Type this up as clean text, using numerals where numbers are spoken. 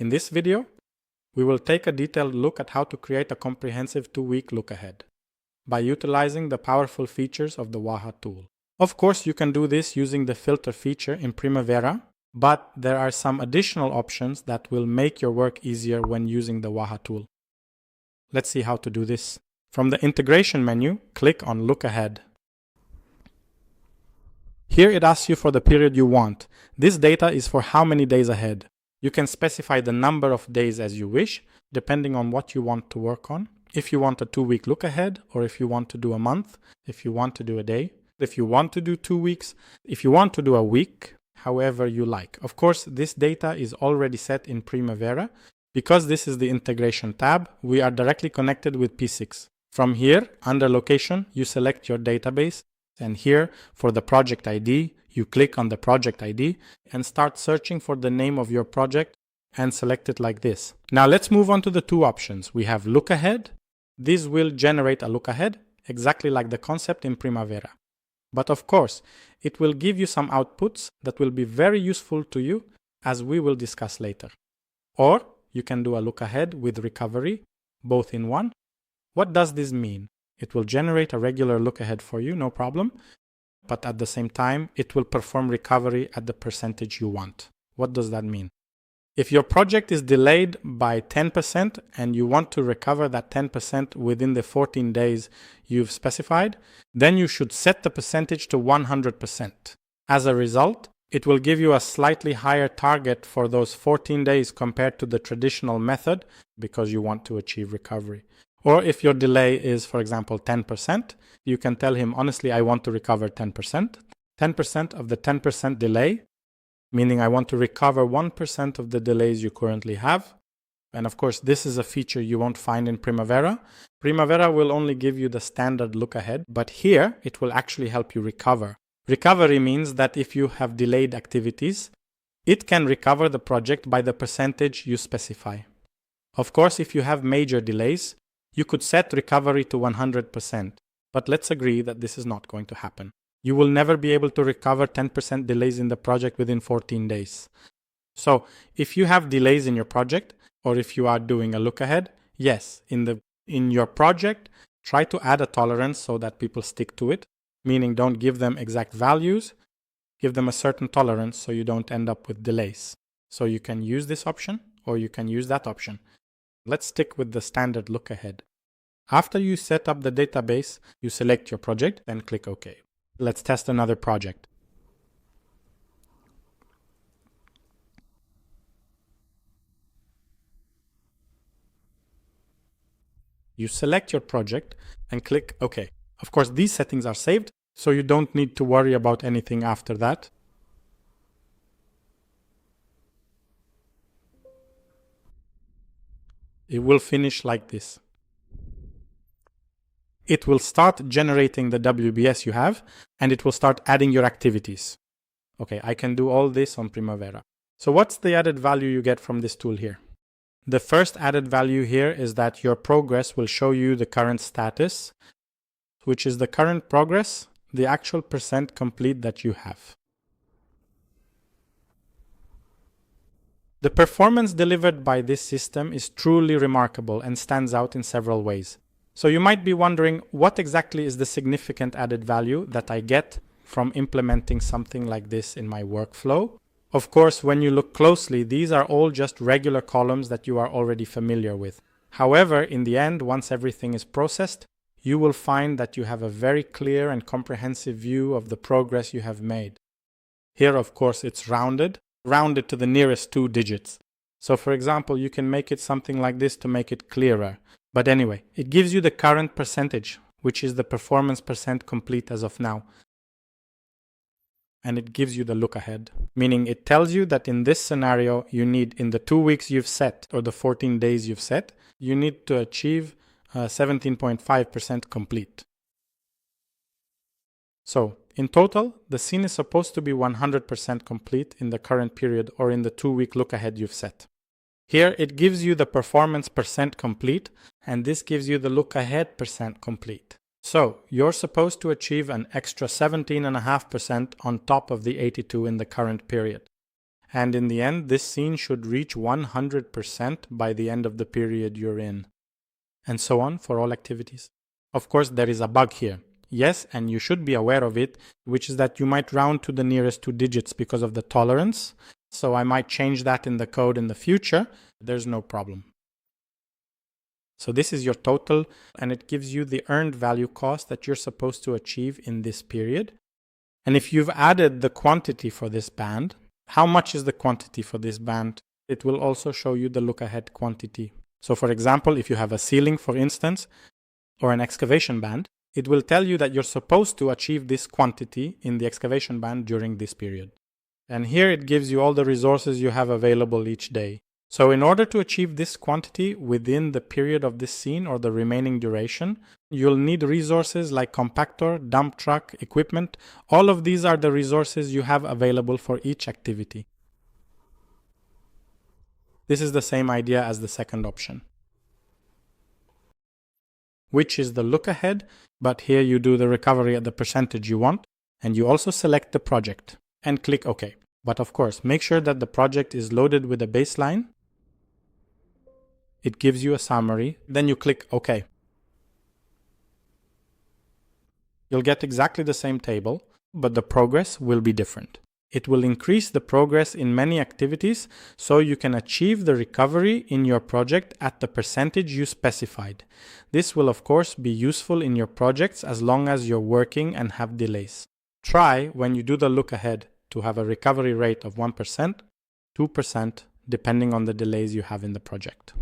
In this video, we will take a detailed look at how to create a comprehensive 2-week look ahead by utilizing the powerful features of the Waha tool. Of course, you can do this using the filter feature in Primavera, but there are some additional options that will make your work easier when using the Waha tool. Let's see how to do this. From the integration menu, click on Look Ahead. Here it asks you for the period you want. This data is for how many days ahead. You can specify the number of days as you wish, depending on what you want to work on. If you want a 2-week look ahead, or if you want to do a month, if you want to do a day, if you want to do 2 weeks, if you want to do a week, however you like. Of course, this data is already set in Primavera. Because this is the integration tab, we are directly connected with P6. From here, under location, you select your database, and here for the project ID, you click on the project ID and start searching for the name of your project and select it like this. Now let's move on to the two options. We have look ahead. This will generate a look ahead, exactly like the concept in Primavera. But of course, it will give you some outputs that will be very useful to you, as we will discuss later. Or you can do a look ahead with recovery, both in one. What does this mean? It will generate a regular look ahead for you, no problem. But at the same time, it will perform recovery at the percentage you want. What does that mean? If your project is delayed by 10% and you want to recover that 10% within the 14 days you've specified, then you should set the percentage to 100%. As a result, it will give you a slightly higher target for those 14 days compared to the traditional method because you want to achieve recovery. Or if your delay is, for example, 10%, you can tell him, honestly, I want to recover 10%. 10% of the 10% delay, meaning I want to recover 1% of the delays you currently have. And of course, this is a feature you won't find in Primavera. Primavera will only give you the standard look ahead, but here it will actually help you recover. Recovery means that if you have delayed activities, it can recover the project by the percentage you specify. Of course, if you have major delays, you could set recovery to 100%, but let's agree that this is not going to happen. You will never be able to recover 10% delays in the project within 14 days. So if you have delays in your project, or if you are doing a look ahead, yes, in your project, try to add a tolerance so that people stick to it, meaning don't give them exact values, give them a certain tolerance so you don't end up with delays. So you can use this option or you can use that option. Let's stick with the standard look ahead. After you set up the database, you select your project and click OK. Let's test another project. You select your project and click OK. Of course, these settings are saved, so you don't need to worry about anything after that. It will finish like this. It will start generating the WBS you have, and it will start adding your activities. Okay, I can do all this on Primavera. So what's the added value you get from this tool here? The first added value here is that your progress will show you the current status, which is the current progress, the actual percent complete that you have. The performance delivered by this system is truly remarkable and stands out in several ways. So you might be wondering, what exactly is the significant added value that I get from implementing something like this in my workflow? Of course, when you look closely, these are all just regular columns that you are already familiar with. However, in the end, once everything is processed, you will find that you have a very clear and comprehensive view of the progress you have made. Here, of course, it's rounded to the nearest 2 digits. So for example, you can make it something like this to make it clearer. But anyway, it gives you the current percentage, which is the performance percent complete as of now. And it gives you the look ahead, meaning it tells you that in this scenario, you need, in the 2 weeks you've set or the 14 days you've set, you need to achieve 17.5% complete. So in total, the scene is supposed to be 100% complete in the current period or in the 2-week look ahead you've set. Here it gives you the performance percent complete, and this gives you the look ahead percent complete. So you're supposed to achieve an extra 17.5% on top of the 82 in the current period. And in the end, this scene should reach 100% by the end of the period you're in. And so on for all activities. Of course, there is a bug here. Yes, and you should be aware of it, which is that you might round to the nearest 2 digits because of the tolerance. So I might change that in the code in the future. There's no problem. So this is your total, and it gives you the earned value cost that you're supposed to achieve in this period. And if you've added the quantity for this band, how much is the quantity for this band? It will also show you the look-ahead quantity. So for example, if you have a ceiling, for instance, or an excavation band, it will tell you that you're supposed to achieve this quantity in the excavation band during this period. And here it gives you all the resources you have available each day. So in order to achieve this quantity within the period of this scene or the remaining duration, you'll need resources like compactor, dump truck, equipment. All of these are the resources you have available for each activity. This is the same idea as the second option, which is the look ahead, but here you do the recovery at the percentage you want, and you also select the project and click OK. But of course, make sure that the project is loaded with a baseline. It gives you a summary, then you click OK. You'll get exactly the same table, but the progress will be different. It will increase the progress in many activities so you can achieve the recovery in your project at the percentage you specified. This will of course be useful in your projects as long as you're working and have delays. Try, when you do the look ahead, to have a recovery rate of 1%, 2%, depending on the delays you have in the project.